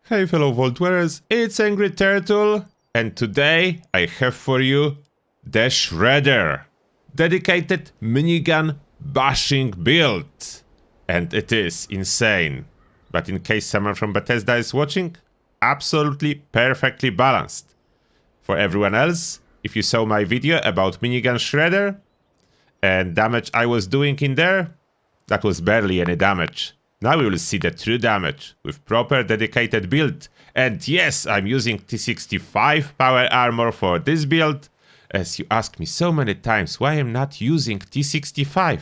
Hey fellow Vault wearers, it's Angry Turtle, and today I have for you the Shredder, dedicated minigun bashing build. And it is insane. But in case someone from Bethesda is watching, absolutely perfectly balanced. For everyone else, if you saw my video about minigun Shredder and damage I was doing in there, that was barely any damage. Now we will see the true damage with proper dedicated build. And yes, I'm using T65 power armor for this build. As you asked me so many times why I'm not using T65.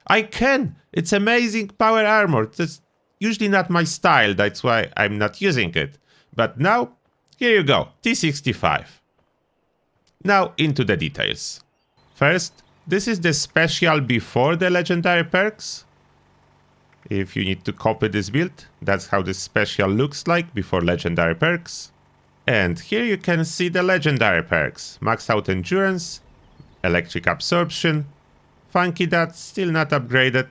I can! It's amazing power armor. That's usually not my style, that's why I'm not using it. But now, here you go, T65. Now into the details. First, this is the special before the legendary perks. If you need to copy this build, that's how this special looks like before legendary perks. And here you can see the legendary perks. Max out endurance, electric absorption, funky dot still not upgraded,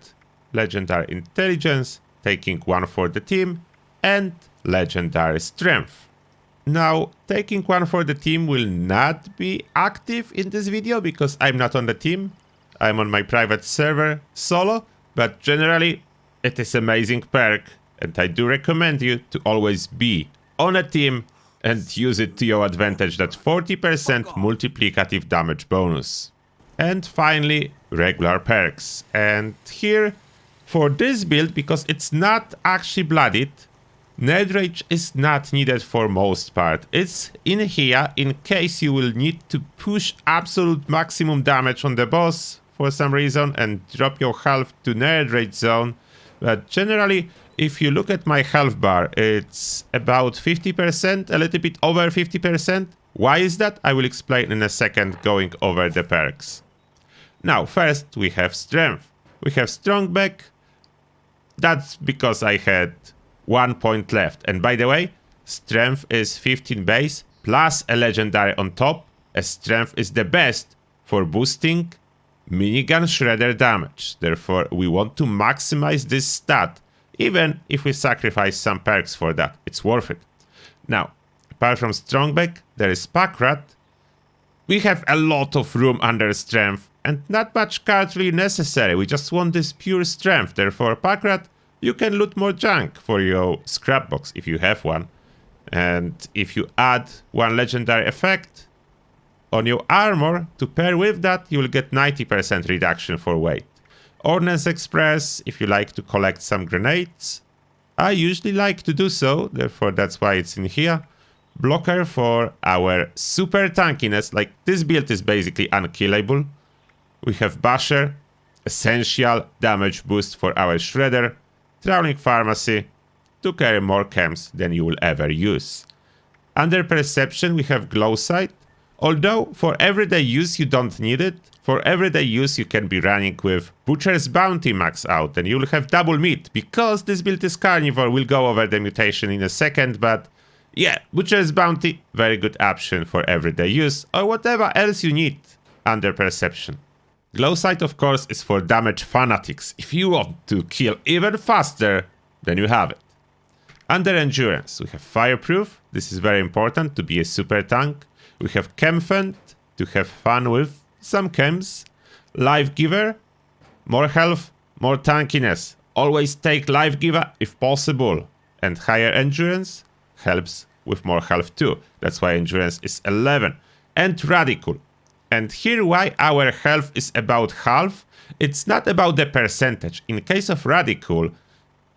legendary intelligence, taking one for the team, and legendary strength. Now, taking one for the team will not be active in this video because I'm not on the team. I'm on my private server solo, but generally it is amazing perk, and I do recommend you to always be on a team and use it to your advantage, that 40% multiplicative damage bonus. And finally, regular perks. And here, for this build, because it's not actually bloodied, Nerd Rage is not needed for most part. It's in here in case you will need to push absolute maximum damage on the boss for some reason and drop your health to Nerd Rage zone. But generally, if you look at my health bar, it's about 50%, a little bit over 50%. Why is that? I will explain in a second going over the perks. Now, first we have strength. We have strong back. That's because I had 1 point left. And by the way, strength is 15 base plus a legendary on top, as strength is the best for boosting minigun shredder damage. Therefore, we want to maximize this stat, even if we sacrifice some perks for that. It's worth it. Now, apart from strong back, there is pack rat. We have a lot of room under strength and not much card really necessary. We just want this pure strength. Therefore, pack rat, you can loot more junk for your scrap box if you have one. And if you add one legendary effect on your armor to pair with that, you will get 90% reduction for weight. Ordnance Express, if you like to collect some grenades. I usually like to do so, therefore that's why it's in here. Blocker for our super tankiness, like this build is basically unkillable. We have Basher, essential damage boost for our Shredder. Trawling Pharmacy, to carry more chems than you will ever use. Under Perception we have Glow Sight. Although for everyday use you don't need it, for everyday use you can be running with Butcher's Bounty max out and you'll have double meat, because this build is carnivore. We'll go over the mutation in a second, but yeah, Butcher's Bounty, very good option for everyday use or whatever else you need under Perception. Glow Sight of course is for damage fanatics. If you want to kill even faster, then you have it. Under Endurance we have Fireproof. This is very important to be a super tank. We have Chemfend, to have fun with some chems. Life Giver, more health, more tankiness. Always take Life Giver if possible. And higher endurance helps with more health too. That's why endurance is 11. And Radical. And here why our health is about half. It's not about the percentage. In case of Radical,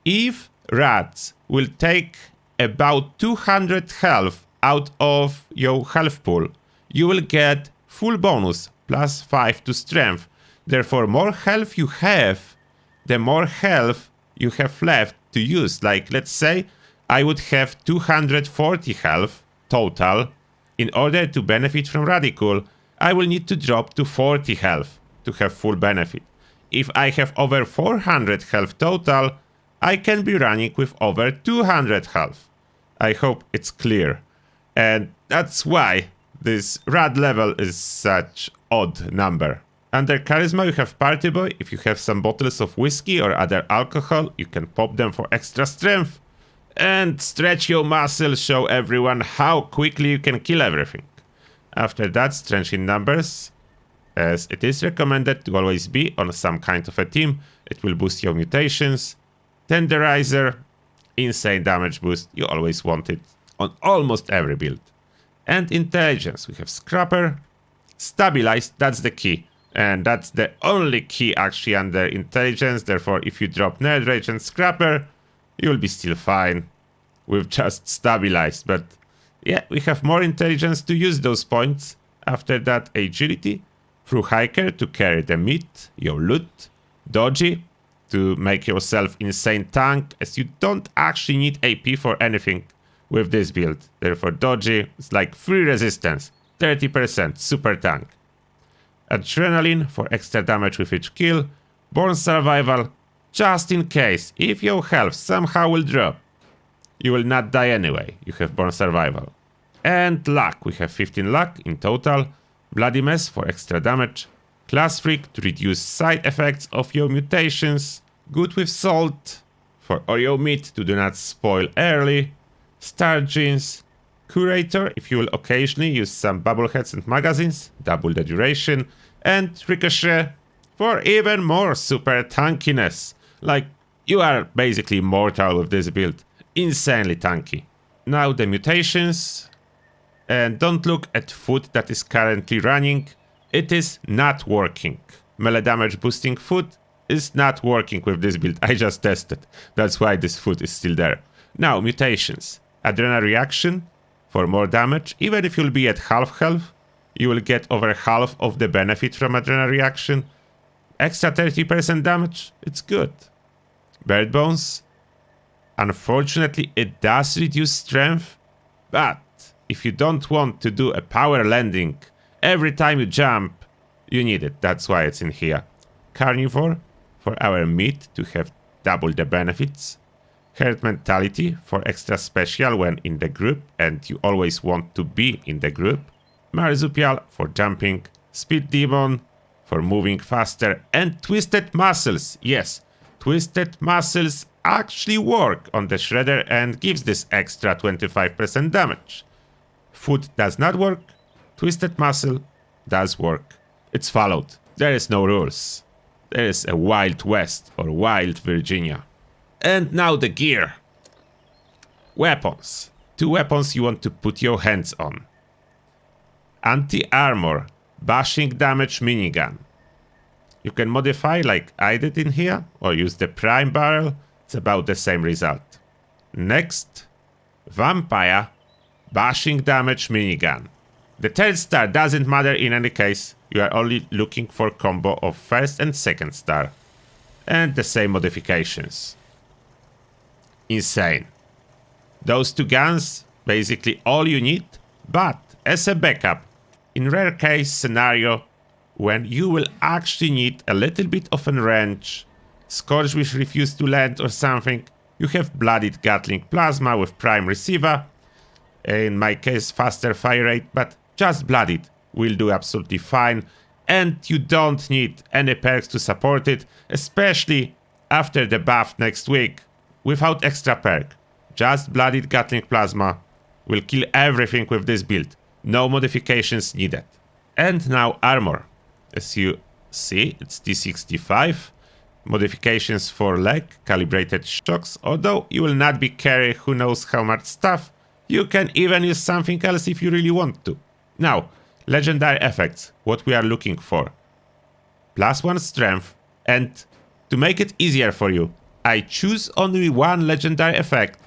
if rats will take about 200 health out of your health pool, you will get full bonus plus 5 to strength. Therefore, more health you have, the more health you have left to use. Like, let's say I would have 240 health total. In order to benefit from Radical, I will need to drop to 40 health to have full benefit. If I have over 400 health total, I can be running with over 200 health. I hope it's clear. And that's why this rad level is such odd number. Under Charisma, you have Party Boy. If you have some bottles of whiskey or other alcohol, you can pop them for extra strength. And Stretch Your Muscle, show everyone how quickly you can kill everything. After that, Strength in Numbers, as it is recommended to always be on some kind of a team. It will boost your mutations. Tenderizer, insane damage boost. You always want it on almost every build. And Intelligence, we have Scrapper. Stabilize, that's the key. And that's the only key actually under Intelligence. Therefore, if you drop Nerd Rage and Scrapper, you'll be still fine with just Stabilize. But yeah, we have more Intelligence to use those points. After that, Agility through Hiker to carry the meat, your loot. Dodgy to make yourself insane tank, as you don't actually need AP for anything with this build. Therefore, Dodgy is like free resistance, 30%, super tank. Adrenaline for extra damage with each kill. Born Survival, just in case, if your health somehow will drop, you will not die anyway. You have Born Survival. And Luck, we have 15 luck in total. Bloody Mess for extra damage. Class Freak to reduce side effects of your mutations. Good with Salt for Oreo meat to do not spoil early. Star Jeans. Curator, if you will occasionally use some bubbleheads and magazines, double the duration. And Ricochet for even more super tankiness. Like, you are basically mortal with this build. Insanely tanky. Now the mutations. And don't look at food that is currently running. It is not working. Melee damage boosting food is not working with this build. I just tested. That's why this food is still there. Now, mutations. Adrenal reaction for more damage. Even if you'll be at half health, you will get over half of the benefit from adrenal reaction. Extra 30% damage. It's good. Bird Bones. Unfortunately, it does reduce strength, but if you don't want to do a power landing every time you jump, you need it. That's why it's in here. Carnivore for our meat to have double the benefits. Herd Mentality for extra special when in the group and you always want to be in the group. Marsupial for jumping. Speed Demon for moving faster. And Twisted Muscles. Yes, Twisted Muscles actually work on the Shredder and gives this extra 25% damage. Food does not work. Twisted Muscle does work. It's followed. There is no rules. There is a Wild West or Wild Virginia. And now the gear. Weapons. 2 weapons you want to put your hands on. Anti-armor, bashing damage minigun. You can modify like I did in here, or use the prime barrel. It's about the same result. Next, vampire, bashing damage minigun. The third star doesn't matter in any case. You are only looking for combo of first and second star. And the same modifications. Insane. Those 2 guns, basically all you need, but as a backup, in rare case scenario, when you will actually need a little bit of a range, Scorch which refuse to land or something, you have Blooded Gatling Plasma with Prime Receiver. In my case, faster fire rate, but just Blooded will do absolutely fine. And you don't need any perks to support it, especially after the buff next week. Without extra perk, just Blooded Gatling Plasma will kill everything with this build. No modifications needed. And now armor. As you see, it's T65. Modifications for leg, calibrated shocks. Although you will not be carrying who knows how much stuff, you can even use something else if you really want to. Now, legendary effects, what we are looking for. +1 strength, and to make it easier for you, I choose only 1 legendary effect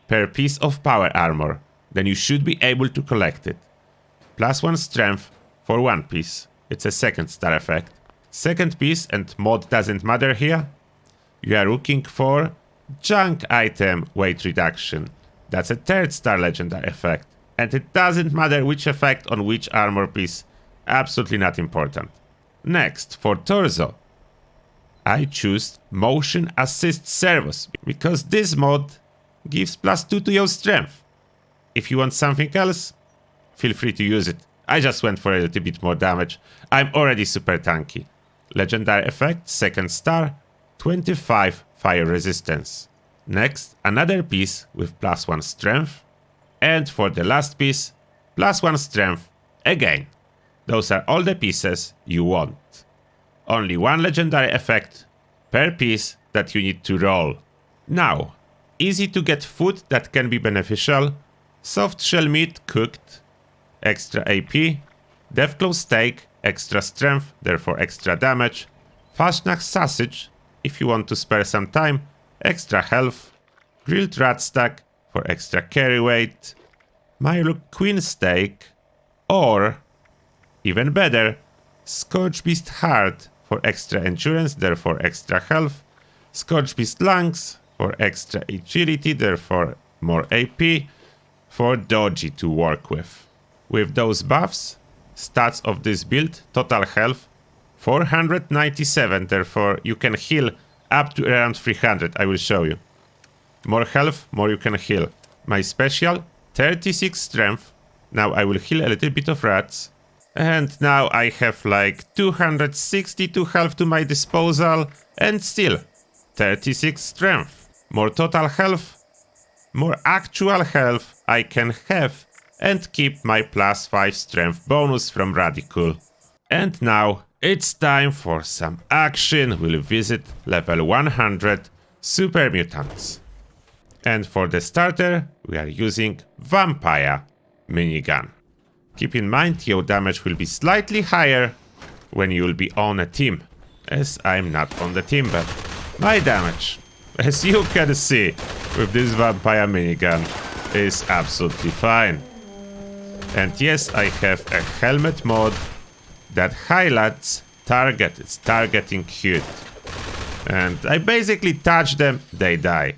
per piece of power armor. Then you should be able to collect it. +1 strength for 1 piece. It's a second star effect. Second piece, and mod doesn't matter here. You are looking for junk item weight reduction. That's a third star legendary effect. And it doesn't matter which effect on which armor piece. Absolutely not important. Next, for torso, I choose motion assist servos because this mod gives +2 to your strength. If you want something else, feel free to use it. I just went for a little bit more damage. I'm already super tanky. Legendary effect, second star, 25 fire resistance. Next, another piece with +1 strength. And for the last piece, +1 strength again. Those are all the pieces you want. Only one legendary effect per piece that you need to roll. Now, easy to get food that can be beneficial. Soft shell meat cooked, extra AP. Deathclaw steak, extra strength, therefore extra damage. Fashnak sausage, if you want to spare some time, extra health. Grilled rat stack for extra carry weight. Milo queen steak, or even better, Scorch Beast heart for extra endurance, therefore extra health. Scorch Beast lungs for extra agility, therefore more AP. For dodgy to work with. With those buffs, stats of this build, total health 497, therefore you can heal up to around 300, I will show you. More health, more you can heal. My special, 36 strength. Now I will heal a little bit of rats. And now I have like 262 health to my disposal. And still, 36 strength. More total health. More actual health I can have. And keep my +5 strength bonus from Radical. And now it's time for some action. We'll visit level 100 Super Mutants. And for the starter, we are using Vampire Minigun. Keep in mind your damage will be slightly higher when you'll be on a team, as I'm not on the team, but my damage, as you can see with this Vampire Minigun, is absolutely fine. And yes, I have a helmet mod that highlights target, it's targeting cute. And I basically touch them, they die.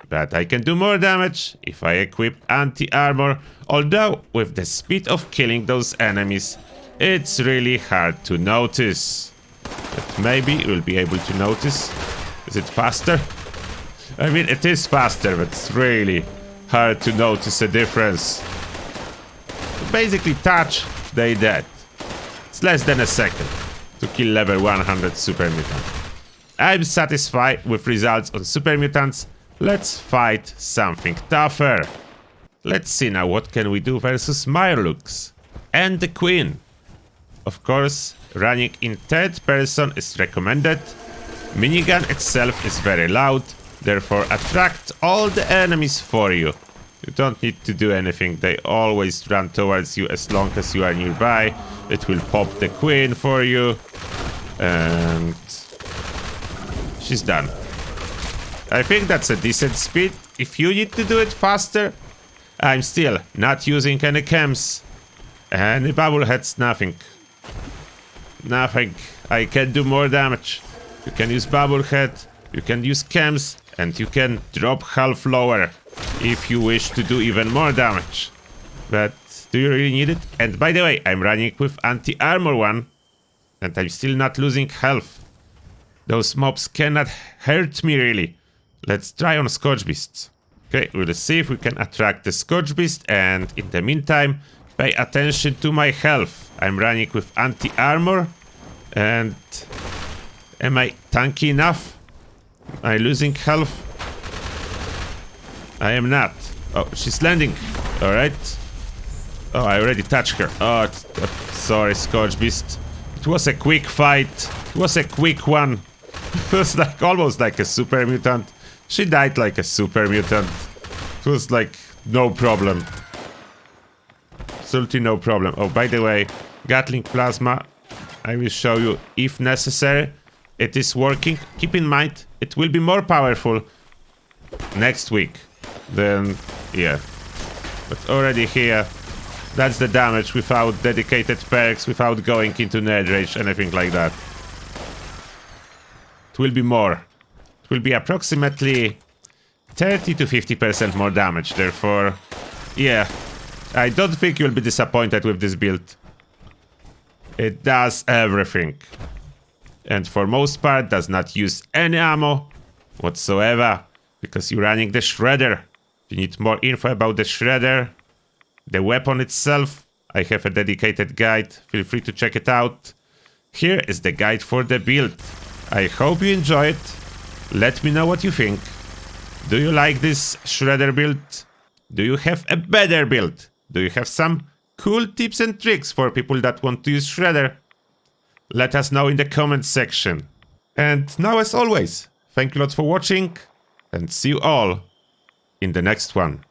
But I can do more damage if I equip anti-armor, although with the speed of killing those enemies, it's really hard to notice. But maybe you'll be able to notice. Is it faster? I mean, it is faster, but it's really hard to notice a difference. Basically touch, they dead. It's less than a second to kill level 100 Super Mutant. I'm satisfied with results on Super Mutants. Let's fight something tougher. Let's see now what can we do versus Myrlux and the Queen. Of course, running in third person is recommended. Minigun itself is very loud, therefore attract all the enemies for you. You don't need to do anything, they always run towards you as long as you are nearby. It will pop the Queen for you. And she's done. I think that's a decent speed. If you need to do it faster, I'm still not using any chems. Any bubbleheads, nothing. Nothing. I can do more damage. You can use bubblehead, you can use chems, and you can drop half lower if you wish to do even more damage. But do you really need it? And by the way, I'm running with anti-armor one, and I'm still not losing health. Those mobs cannot hurt me really. Let's try on Scorch Beasts. Okay, we'll see if we can attract the Scorch Beast, and in the meantime, pay attention to my health. I'm running with anti-armor, and am I tanky enough? Am I losing health? I am not. Oh, she's landing. Alright. Oh, I already touched her. Oh, sorry, Scorch Beast. It was a quick fight. It was a quick one. It was like almost like a super mutant. She died like a super mutant. It was like no problem. Absolutely no problem. Oh, by the way, Gatling Plasma, I will show you if necessary. It is working. Keep in mind, it will be more powerful next week. Then, yeah. But already here, that's the damage without dedicated perks, without going into Nerd Rage, anything like that. It will be more. It will be approximately 30 to 50% more damage, therefore, yeah. I don't think you'll be disappointed with this build. It does everything. And for most part, does not use any ammo whatsoever, because you're running the Shredder. If you need more info about the Shredder, the weapon itself, I have a dedicated guide. Feel free to check it out. Here is the guide for the build. I hope you enjoy it. Let me know what you think. Do you like this shredder build? Do you have a better build? Do you have some cool tips and tricks for people that want to use shredder? Let us know in the comments section. And now, as always, thank you lots for watching, and see you all in the next one.